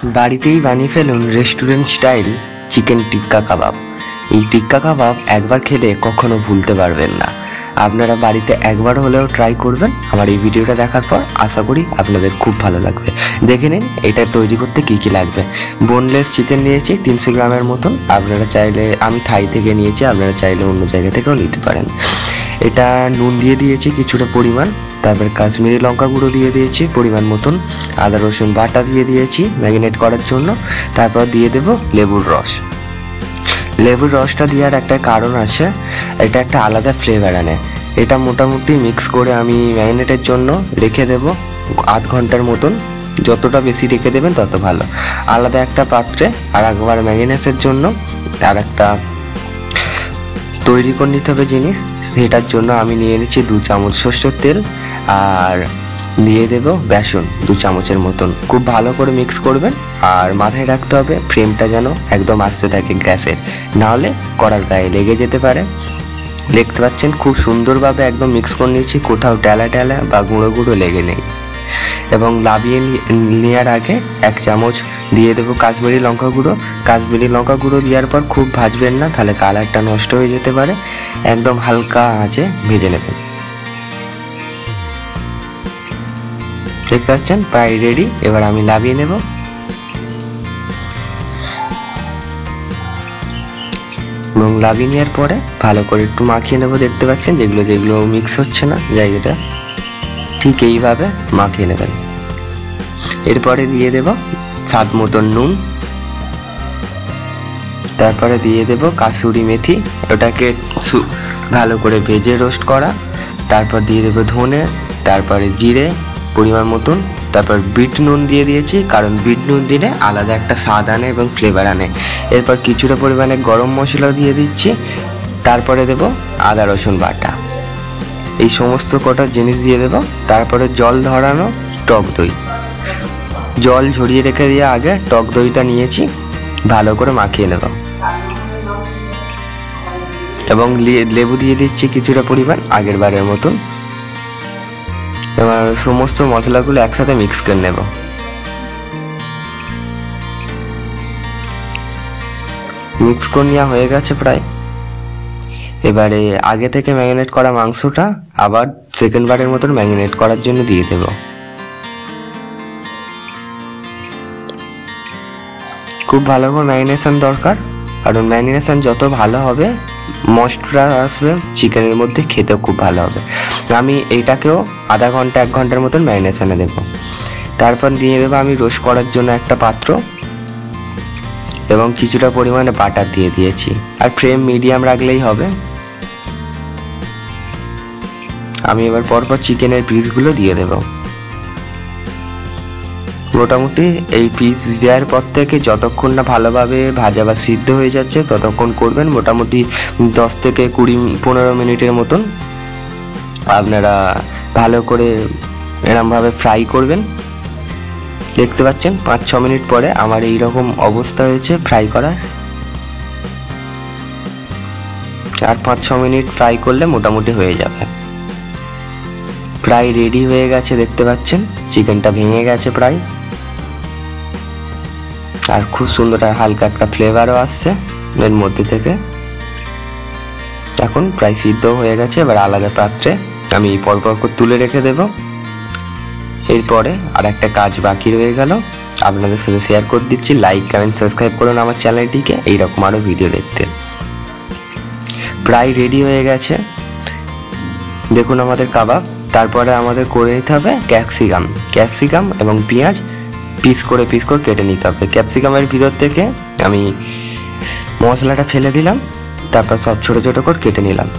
বাড়িতেই বানিয়ে ফেলুন রেস্টুরেন্ট স্টাইল চিকেন টিক্কা কাবাব। এই টিক্কা কাবাব একবার খেলে কখনো ভুলতে পারবেন না। আপনারা বাড়িতে একবার হলেও ট্রাই করবেন। আমার এই ভিডিওটা দেখার পর আশা করি আপনাদের খুব ভালো লাগবে। দেখে নিন এটা তৈরি করতে কী কী লাগবে। বোনলেস চিকেন নিয়েছি 300 গ্রামের মতন। আপনারা চাইলে, আমি থাই থেকে নিয়েছি, আপনারা চাইলে অন্য জায়গা থেকেও নিতে পারেন। এটা নুন দিয়ে দিয়েছি কিছুটা পরিমাণ, তারপর কাশ্মীরি লঙ্কা গুঁড়ো দিয়ে দিয়েছি পরিমাণ মতন, আদা রসুন বাটা দিয়ে দিয়েছি ম্যারিনেট করার জন্য। তারপর দিয়ে দেব লেবুর রস। লেবুর রসটা দেওয়ার একটা কারণ আছে, এটা একটা আলাদা ফ্লেভার আনে। এটা মোটামুটি মিক্স করে আমি ম্যারিনেটের জন্য রেখে দেব আধ ঘন্টার মতন। যতটা বেশি রেখে দেবেন তত ভালো। আলাদা একটা পাত্রে আর একবার ম্যারিনেটের জন্য আর একটা তৈরি করে নিতে হবে জিনিস। সেটার জন্য আমি নিয়ে নিচ্ছি 2 চামচ সরষের তেল আর দিয়ে দেব বেসন 2 চামচের মতন। খুব ভালো করে মিক্স করবেন আর মাথায় রাখতে হবে ফ্লেমটা যেন একদম আস্তে থাকে গ্যাসের, নাহলে কড়ার গায়ে লেগে যেতে পারে। দেখতে পাচ্ছেন খুব সুন্দরভাবে একদম মিক্স করে নিয়েছি, কোথাও ডেলা ডেলা বা গুঁড়ো গুঁড়ো লেগে নেই। এবং লাবিয়ে নেওয়ার আগে 1 চামচ দিয়ে দেবো কাশ্মীরি লঙ্কা গুঁড়ো। কাশ্মীরি লঙ্কা গুঁড়ো দেওয়ার পর খুব ভাজবেন না, তাহলে কালারটা নষ্ট হয়ে যেতে পারে। একদম হালকা আঁচে ভেজে নেবেন। দেখতে পাচ্ছেন প্রায় রেডি। এবার আমি লাবিয়ে নেব। এবং লাবিয়ে নেওয়ার পরে ভালো করে একটু মাখিয়ে নেব। দেখতে পাচ্ছেন যেগুলো মিক্স হচ্ছে না জায়গাটা, ঠিক এইভাবে মাখিয়ে নেবেন। এরপরে দিয়ে দেব স্বাদ মতন নুন, তারপরে দিয়ে দেব কাসুরি মেথি, ওটাকে ভালো করে ভেজে রোস্ট করা। তারপর দিয়ে দেব ধনে, তারপরে জিরে পরিমাণ মতন, তারপর বিট নুন দিয়ে দিয়েছি, কারণ বিট নুন দিলে আলাদা একটা স্বাদ আনে এবং ফ্লেভার আনে। এরপর কিছুটা পরিমাণে গরম মশলা দিয়ে দিচ্ছি, তারপরে দেব আদা রসুন বাটা। এই সমস্ত কটা জিনিস দিয়ে দেব। তারপরে জল ধরানো টক দই, জল ঝরিয়ে রেখে দিয়ে আগে টক দইটা নিয়েছি, ভালো করে মাখিয়ে নেব। এবং লেবু দিয়ে দিচ্ছি কিছুটা পরিমাণ আগের বারের মতন। এবার সমস্ত মশলাগুলো একসাথে মিক্স করে নেব। মিক্স করে নেওয়া হয়ে গেছে প্রায়। এবারে আগে থেকে ম্যারিনেট করা মাংসটা আবার সেকেন্ড বারের মতন ম্যারিনেট করার জন্য দিয়ে দেব। খুব ভালো করে ম্যারিনেশন দরকার, কারণ ম্যারিনেশন যত ভালো হবে মশলা আসবে চিকেনের মধ্যে, খেতেও খুব ভালো হবে। আমি এইটাকেও আধা ঘন্টা 1 ঘন্টার মতন ম্যারিনেশনে দেব। তারপর দিয়ে দেবো আমি রোস্ট করার জন্য একটা পাত্র এবং কিছুটা পরিমাণে বাটার দিয়ে দিয়েছি। আর ফ্লেম মিডিয়াম রাখলেই হবে। আমি এবার পরপর চিকেনের পিসগুলো দিয়ে দেব। মোটামুটি এই পিস দেওয়ার পর থেকে যতক্ষণ না ভালোভাবে ভাজা বা সিদ্ধ হয়ে যাচ্ছে ততক্ষণ করবেন। মোটামুটি 10 থেকে 15 মিনিটের মতন আপনারা ভালো করে এরমভাবে ফ্রাই করবেন। দেখতে পাচ্ছেন 5-6 মিনিট পরে আমার এই রকম অবস্থা হয়েছে ফ্রাই করার। আর 5-6 মিনিট ফ্রাই করলে মোটামুটি হয়ে যাবে। প্রায় রেডি হয়ে গেছে, দেখতে পাচ্ছেন চিকেনটা ভেঙে গেছে প্রায়, আর খুব সুন্দর হালকা একটা ফ্লেভারও আসছে এর মধ্যে থেকে। এখন প্রায় সিদ্ধ হয়ে গেছে। এবার আলাদা পাত্রে আমি পরপর করে তুলে রেখে দেব। এরপরে আর একটা কাজ বাকি রয়ে গেল, আপনাদের সাথে শেয়ার করে দিচ্ছি। লাইক কমেন্ট সাবস্ক্রাইব করুন আমার চ্যানেলটিকে এইরকম আরও ভিডিও দেখতে। প্রায় রেডি হয়ে গেছে দেখুন আমাদের কাবাব। তারপরে আমাদের করে নিতে হবে ক্যাপসিকাম এবং পেঁয়াজ পিস করে কেটে নিতে হবে। ক্যাপসিকামের ভিতর থেকে আমি মশলাটা ফেলে দিলাম, তারপর সব ছোটো ছোটো করে কেটে নিলাম।